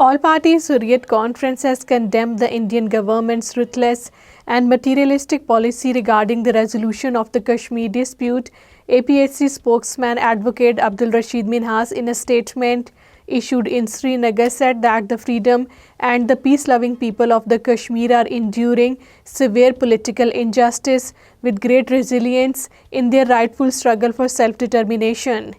All parties Hurriyat Conference has condemned the Indian government's ruthless and materialistic policy regarding the resolution of the Kashmir dispute. APHC spokesman Advocate Abdul Rashid Minhas, in a statement issued in Srinagar, said that the freedom and the peace-loving people of the Kashmir are enduring severe political injustice with great resilience in their rightful struggle for self-determination.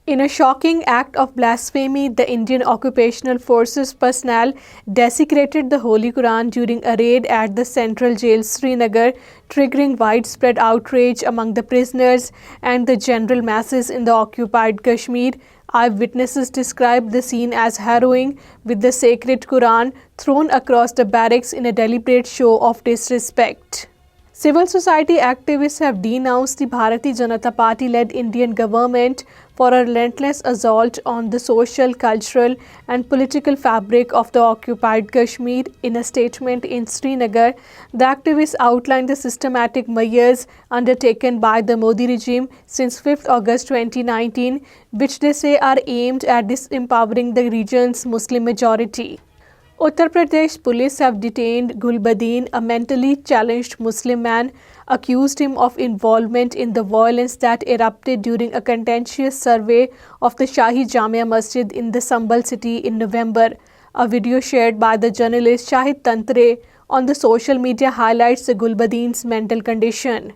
In a shocking act of blasphemy, the Indian Occupational Forces personnel desecrated the Holy Quran during a raid at the Central Jail, Srinagar, triggering widespread outrage among the prisoners and the general masses in the occupied Kashmir. Eyewitnesses described the scene as harrowing, with the sacred Quran thrown across the barracks in a deliberate show of disrespect. Civil society activists have denounced the Bharatiya Janata Party-led Indian government for a relentless assault on the social, cultural and political fabric of the occupied Kashmir. In a statement in Srinagar, the activists outlined the systematic measures undertaken by the Modi regime since 5th August 2019, which they say are aimed at disempowering the region's Muslim majority. Uttar Pradesh police have detained Gulbuddin, a mentally challenged Muslim man, accused him of involvement in the violence that erupted during a contentious survey of the Shahi Jamia Masjid in the Sambhal city in November. A video shared by the journalist Shahid Tantre on the social media highlights the Gulbuddin's mental condition.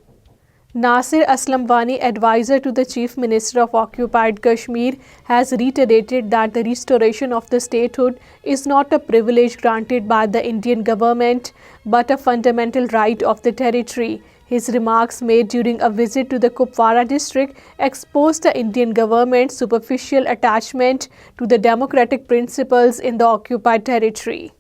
Nasir Aslam Wani, advisor to the Chief Minister of Occupied Kashmir, has reiterated that the restoration of the statehood is not a privilege granted by the Indian government, but a fundamental right of the territory. His remarks made during a visit to the Kupwara district exposed the Indian government's superficial attachment to the democratic principles in the occupied territory.